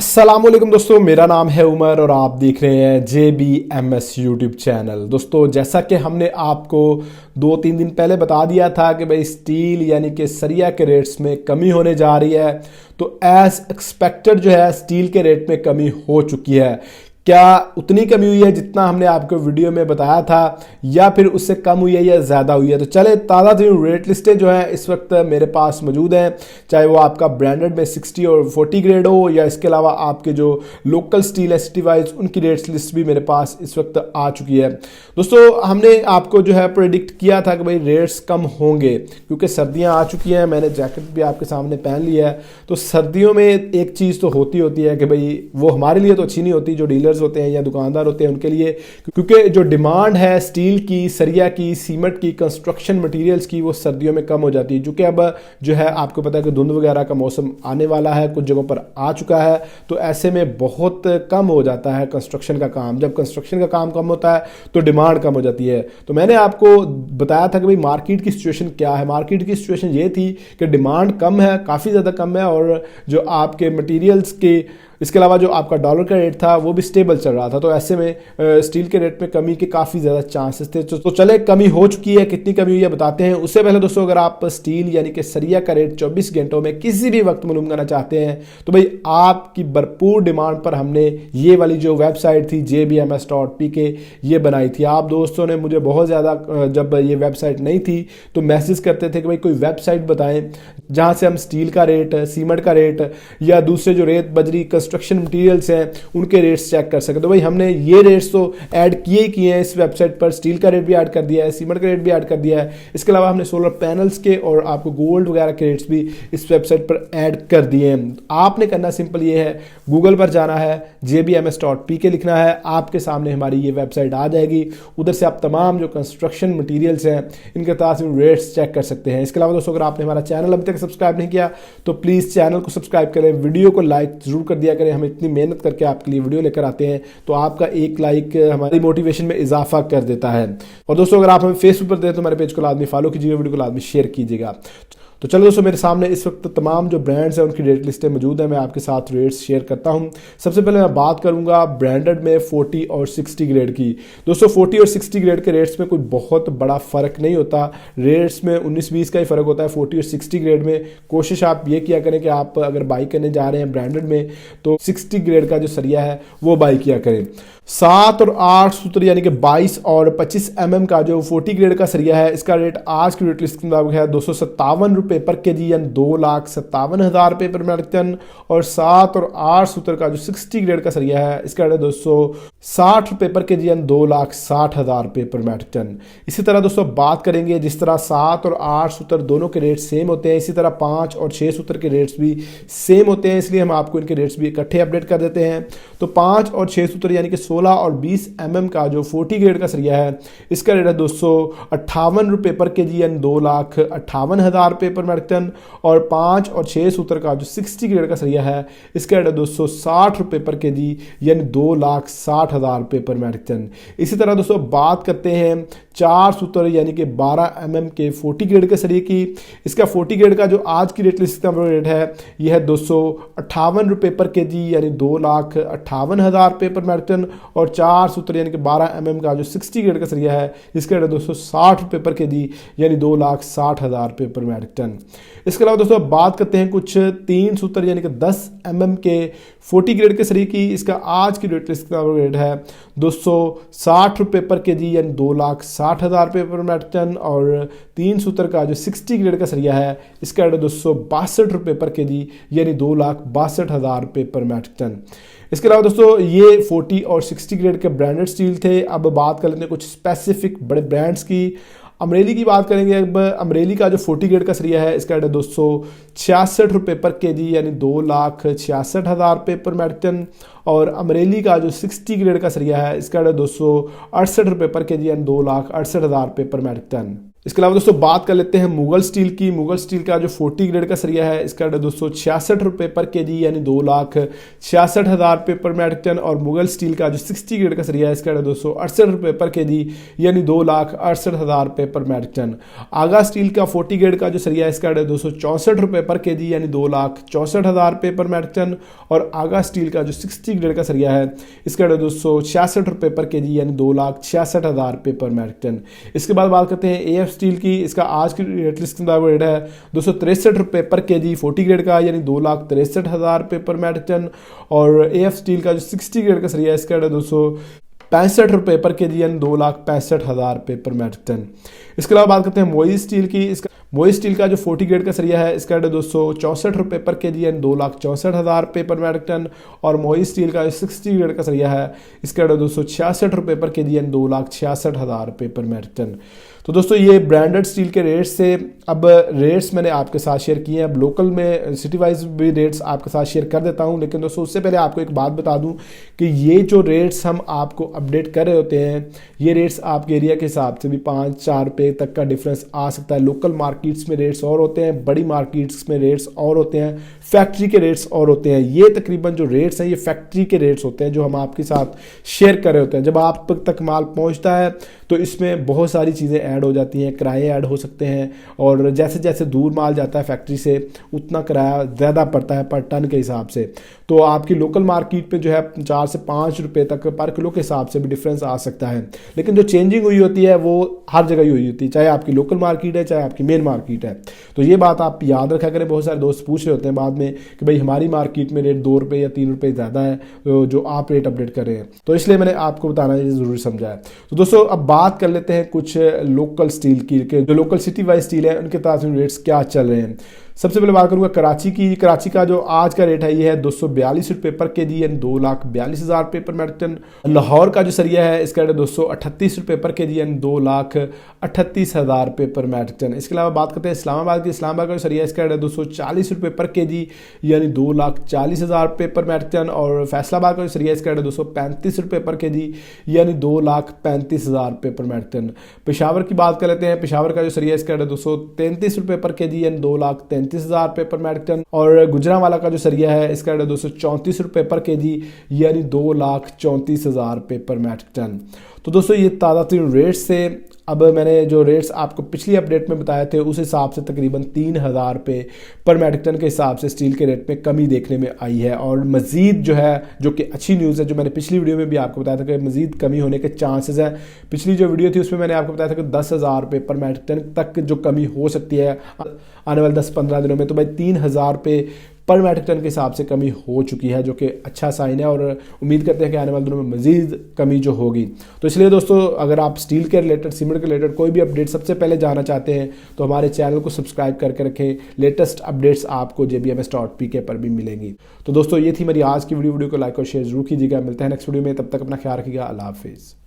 अस्सलामुअलैकुम दोस्तों, मेरा नाम है उमर और आप देख रहे हैं JBMS यूट्यूब चैनल। दोस्तों, जैसा कि हमने आपको 2-3 दिन पहले बता दिया था कि भाई स्टील यानी कि सरिया के रेट्स में कमी होने जा रही है, तो एज एक्सपेक्टेड जो है स्टील के रेट में कमी हो चुकी है। क्या उतनी कमी हुई है जितना हमने आपको वीडियो में बताया था, या फिर उससे कम हुई है या ज़्यादा हुई है? तो चले ताज़ा तरीन रेट लिस्टें जो है इस वक्त मेरे पास मौजूद हैं, चाहे वो आपका ब्रांडेड में 60 और 40 ग्रेड हो, या इसके अलावा आपके जो लोकल स्टील है सिटी वाइज, उनकी रेट्स लिस्ट भी मेरे पास इस वक्त आ चुकी है। दोस्तों, हमने आपको जो है प्रेडिक्ट किया था कि भाई रेट्स कम होंगे क्योंकि सर्दियाँ आ चुकी हैं। मैंने जैकेट भी आपके सामने पहन लिया है। तो सर्दियों में एक चीज़ तो होती है कि भाई वो हमारे लिए तो अच्छी नहीं होती, जो डीलर होते हैं या दुकानदार होते हैं उनके लिए, क्योंकि जो डिमांड है स्टील की, सरिया की, सीमेंट की, कंस्ट्रक्शन मटेरियल्स की, वो सर्दियों में कम हो जाती है। जो कि अब जो है आपको पता है कि धुंध वगैरह का मौसम आने वाला है, कुछ जगहों पर आ चुका है, तो ऐसे में बहुत कम हो जाता है कंस्ट्रक्शन का काम। जब कंस्ट्रक्शन का काम कम होता है तो डिमांड कम हो जाती है। तो मैंने आपको बताया था कि भाई मार्केट की सिचुएशन क्या है। मार्केट की सिचुएशन ये थी कि डिमांड कम है, काफ़ी ज़्यादा कम है, और जो आपके मटेरियल्स के, इसके अलावा जो आपका डॉलर का रेट था वो भी स्टेबल चल रहा था। तो ऐसे में स्टील के रेट में कमी के काफ़ी ज़्यादा चांसेस थे। तो चले, कमी हो चुकी है, कितनी कमी हुई है बताते हैं। उससे पहले दोस्तों, अगर आप स्टील यानी कि सरिया का रेट 24 घंटों में किसी भी वक्त मालूम करना चाहते हैं, तो भाई आपकी भरपूर डिमांड पर हमने ये वाली जो वेबसाइट थी jbms.pk ये बनाई थी। आप दोस्तों ने मुझे बहुत ज़्यादा, जब ये वेबसाइट नहीं थी तो मैसेज करते थे कि भाई कोई वेबसाइट बताएं जहाँ से हम स्टील का रेट, सीमेंट का रेट, या दूसरे जो रेत बजरी कंस्ट्रक्शन मटेरियल्स हैं उनके रेट्स चेक कर सके। तो भाई हमने ये रेट्स तो ऐड किए हैं इस वेबसाइट पर। स्टील का रेट भी ऐड कर दिया है, सीमेंट का रेट भी ऐड कर दिया है। इसके अलावा हमने सोलर पैनल्स के और आपको गोल्ड वगैरह के रेट्स भी इस वेबसाइट पर ऐड कर दिए हैं। आपने करना सिंपल ये है, गूगल पर जाना है, jbms.pk लिखना है, आपके सामने हमारी ये वेबसाइट आ जाएगी। उधर से आप तमाम जो कंस्ट्रक्शन मटीरियल्स हैं इनके साथ रेट्स चेक कर सकते हैं। इसके अलावा दोस्तों, अगर आपने हमारा चैनल अभी तक सब्सक्राइब नहीं किया तो प्लीज़ चैनल को सब्सक्राइब करें, वीडियो को लाइक जरूर कर दिया करें। हम इतनी मेहनत करके आपके लिए वीडियो लेकर आते हैं, तो आपका एक लाइक हमारी मोटिवेशन में इजाफा कर देता है। और दोस्तों, अगर आप हमें फेसबुक पर दें तो हमारे पेज को लाजमी फॉलो कीजिएगा, वीडियो को लाजमी शेयर कीजिएगा। तो चलो दोस्तों, मेरे सामने इस वक्त तमाम जो ब्रांड्स हैं उनकी रेट लिस्टें मौजूद हैं। मैं आपके साथ रेट्स शेयर करता हूं। सबसे पहले मैं बात करूंगा ब्रांडेड में 40 और 60 ग्रेड की। दोस्तों, 40 और 60 ग्रेड के रेट्स में कोई बहुत बड़ा फ़र्क नहीं होता। रेट्स में 19-20 का ही फ़र्क होता है 40 और 60 ग्रेड में। कोशिश आप ये किया करें कि आप अगर बाई करने जा रहे हैं ब्रांडेड में तो 60 ग्रेड का जो सरिया है वो बाई किया करें। 7 और 8 सूत्र यानी कि 22 और 25 mm का जो 40 ग्रेड का सरिया है, इसका रेट आज की रेट लिस्ट के मुताबिक है 257 रुपये पर केजी, यानी 2,57,000 रुपये पर मेट्रिक टन। और 7 और 8 सूत्र का जो 60 ग्रेड का सरिया है, इसका रेट 260 रुपये पर केजी, यानी 2,60,000 रुपये पर मेट्रिक टन। इसी तरह दोस्तों बात करेंगे, जिस तरह 7 और 8 सूत्र दोनों के रेट सेम होते हैं, इसी तरह 5 और 6 सूत्र के रेट्स भी सेम होते हैं, इसलिए हम आपको इनके रेट्स भी इकट्ठे अपडेट कर देते हैं। तो 5 और 6 सूत्र यानी कि 16 और 20 mm का जो 40 ग्रेड का सरिया है, इसका रेट है 258 रुपये पर केजी, यानी 2,58,000 रुपये पर मेट्रिक टन। और 5 और 6 सूत्र का जो 60 ग्रेड का सरिया है, इसका रेट है 260 रुपये पर केजी, यानी 2,60,000 रुपये पर मेट्रिक टन। इसी तरह दोस्तों बात करते हैं 4 सूत्र यानी कि 12 mm के 40 ग्रेड के सरिये की। इसका 40 ग्रेड का जो आज की रेट लिस्ट का रेट है, यह है 258 रुपये पर केजी, यानी 2,58,000 रुपये पर मेट्रिक टन। और 4 सूत्र यानी कि 12 mm का जो 60 ग्रेड का सरिया है, इसका रेट 260 रुपये पर केजी, यानी 2,60,000 रुपये पर मेट्रिक टन। इसके अलावा दोस्तों बात करते हैं कुछ 3 सूत्र यानी कि 10 mm के 40 ग्रेड के सरिये की। इसका आज की रेट लिस्ट का रेट है 260 रुपये पर केजी, यानी 2,60,000 रुपये पर मेट्रिक टन। और 3 सूत्र का जो 60 ग्रेड का सरिया है, इसका रेट 262 रुपये पर केजी, यानी 2,62,000 रुपये पर मेट्रिक टन। इसके अलावा दोस्तों, ये 40 और 60 ग्रेड के ब्रांडेड स्टील थे। अब बात कर लेते हैं कुछ स्पेसिफिक बड़े ब्रांड्स की। अमरेली की बात करेंगे। अब अमरेली का जो 40 ग्रेड का सरिया है, इसका रेट है 266 रुपये पर केजी, यानी 2,66,000 रुपये पर मेट्रिक टन। और अमरेली का जो 60 ग्रेड का सरिया है, इसका रेट 268 रुपये पर केजी, यानी 2,68,000 रुपये पर मेट्रिक टन। इसके अलावा दोस्तों बात कर लेते हैं मुगल स्टील की। मुगल स्टील का जो 40 ग्रेड का सरिया है इसका रेट 266 रुपये पर केजी यानी 2,66,000 रुपये पर मैट्रिक टन। और मुगल स्टील का जो 60 ग्रेड का सरिया है इसका रेट 268 रुपये पर केजी यानी 2,68,000 रुपये पर मैट्रिक टन। आगा स्टील का 40 ग्रेड का जो सरिया है इसका रेट 264 रुपये पर केजी यानी 2,64,000 रुपये पर मैट्रिक टन। और आगा स्टील का जो 60 ग्रेड का सरिया है इसका रेट 266 रुपये पर केजी यानी 2,66,000 रुपये पर मैट्रिक टन। इसके बाद बात करते हैं एएफ स्टील की। इसका आज की रेट लिस्ट के मुताबिक रेट है 263 रुपये पर केजी 40 ग्रेड का यानी 2,63,000 रुपये पर मैट्रिक टन। और एएफ स्टील का जो 60 ग्रेड का सरिया है इसका रेट 265 रुपये पर केजी यानी 2,65,000 रुपये पर मैट्रिक टन। इसके अलावा बात करते हैं मोई स्टील की। इसका मोई स्टील का जो 40 ग्रेड का सरिया है इसका रेट 264 रुपये पर केजी यानी 2,64,000 रुपये पर मैट्रिक टन। और मोई स्टील का जो 60 ग्रेड का सरिया है इसका रेट 266 रुपये पर केजी यानी 2,66,000 रुपये पर मैट्रिक टन। तो दोस्तों ये ब्रांडेड स्टील के रेट्स से अब रेट्स मैंने आपके साथ शेयर किए हैं। अब लोकल में सिटी वाइज भी रेट्स आपके साथ शेयर कर देता हूं, लेकिन दोस्तों उससे पहले आपको एक बात बता दूं कि ये जो रेट्स हम आपको अपडेट कर रहे होते हैं ये रेट्स आपके एरिया के हिसाब से भी 5-4 रुपये तक का डिफरेंस आ सकता है। लोकल मार्केट्स में रेट्स और होते हैं, बड़ी मार्केट्स में रेट्स और होते हैं, फैक्ट्री के रेट्स और होते हैं। ये तकरीबन जो रेट्स हैं ये फैक्ट्री के रेट्स होते हैं जो हम आपके साथ शेयर कर रहे होते हैं। जब आप तक माल पहुँचता है तो इसमें बहुत सारी चीज़ें ऐड हो जाती हैं, किराए ऐड हो सकते हैं। और जैसे जैसे दूर माल जाता है फैक्ट्री से उतना किराया ज़्यादा पड़ता है पर टन के हिसाब से। तो आपकी लोकल मार्केट पे जो है 4 से 5 रुपये तक पर किलो के हिसाब से भी डिफरेंस आ सकता है। लेकिन जो चेंजिंग हुई होती है वो हर जगह ही हुई होती है, चाहे आपकी लोकल मार्केट है चाहे आपकी मेन मार्केट है। तो ये बात आप याद रखा करें। बहुत सारे दोस्त पूछ रहे होते हैं बाद में कि भाई हमारी मार्केट में रेट 2 रुपये या 3 रुपये ज़्यादा है जो आप रेट अपडेट कर रहे हैं, तो इसलिए मैंने आपको बताना ये ज़रूरी समझा है। तो दोस्तों अब बात कर लेते हैं कुछ लोकल स्टील की, जो लोकल सिटी वाइज स्टील है उनके तरफ रेट्स क्या चल रहे हैं। सबसे पहले बात करूंगा कराची की। कराची का जो आज का रेट है ये है 242 रुपये पर केजी यानी 2,42,000 रुपये पर मैट्रिक टन। लाहौर का जो सरिया है इसका रेट 238 रुपये पर केजी यानी 2,38,000 रुपये पर मैट्रिक टन। इसके अलावा बात करते हैं इस्लामाबाद की। इस्लामाबाद का जो सरिया है इसका रेट 240 रुपये पर केजी यानी 2,40,000 रुपये पर मैट्रिक टन। और फैसलाबाद का जो सरिया है इसका रेट 235 रुपये पर केजी यानी 2,35,000 रुपये पर मैट्रिक टन। पेशावर की बात कर लेते हैं। पेशावर का जो सरिया है इसका रेट 233 रुपये पर केजी यानी 2,33,000 रुपये पर मैट्रिक टन। और गुजरांवाला का जो सरिया है इसका रेट 234 रुपये पर केजी यानी 2,34,000 रुपये पर मैट्रिक टन। तो दोस्तों ये ताज़ा तरीन रेट्स से अब मैंने जो रेट्स आपको पिछली अपडेट में बताए थे उस हिसाब से तकरीबन 3,000 रुपये पर मैट्रिक टन के हिसाब से स्टील के रेट में कमी देखने में आई है। और मज़ीद जो है जो कि अच्छी न्यूज़ है, जो मैंने पिछली वीडियो में भी आपको बताया था कि मज़ीद कमी होने के चांसेस हैं। पिछली जो वीडियो थी उसमें मैंने आपको बताया था कि 10,000 रुपये पर मैट्रिक टन तक जो कमी हो सकती है आने वाले 10-15 दिनों में। तो भाई 3,000 रुपये पर मैट्रिक टन के हिसाब से कमी हो चुकी है, जो कि अच्छा साइन है। और उम्मीद करते हैं कि आने वाले दिनों में मज़ीद कमी जो होगी। तो इसलिए दोस्तों अगर आप स्टील के रिलेटेड, सीमेंट के रिलेटेड कोई भी अपडेट सबसे पहले जानना चाहते हैं तो हमारे चैनल को सब्सक्राइब करके रखें। लेटेस्ट अपडेट्स आपको jbms.pk पर भी मिलेंगी। तो दोस्तों ये थी मेरी आज की वीडियो को लाइक और शेयर जरूर कीजिएगा। मिलते हैं नेक्स्ट वीडियो में, तब तक अपना ख्याल रखिएगा। अल्लाह हाफिज़।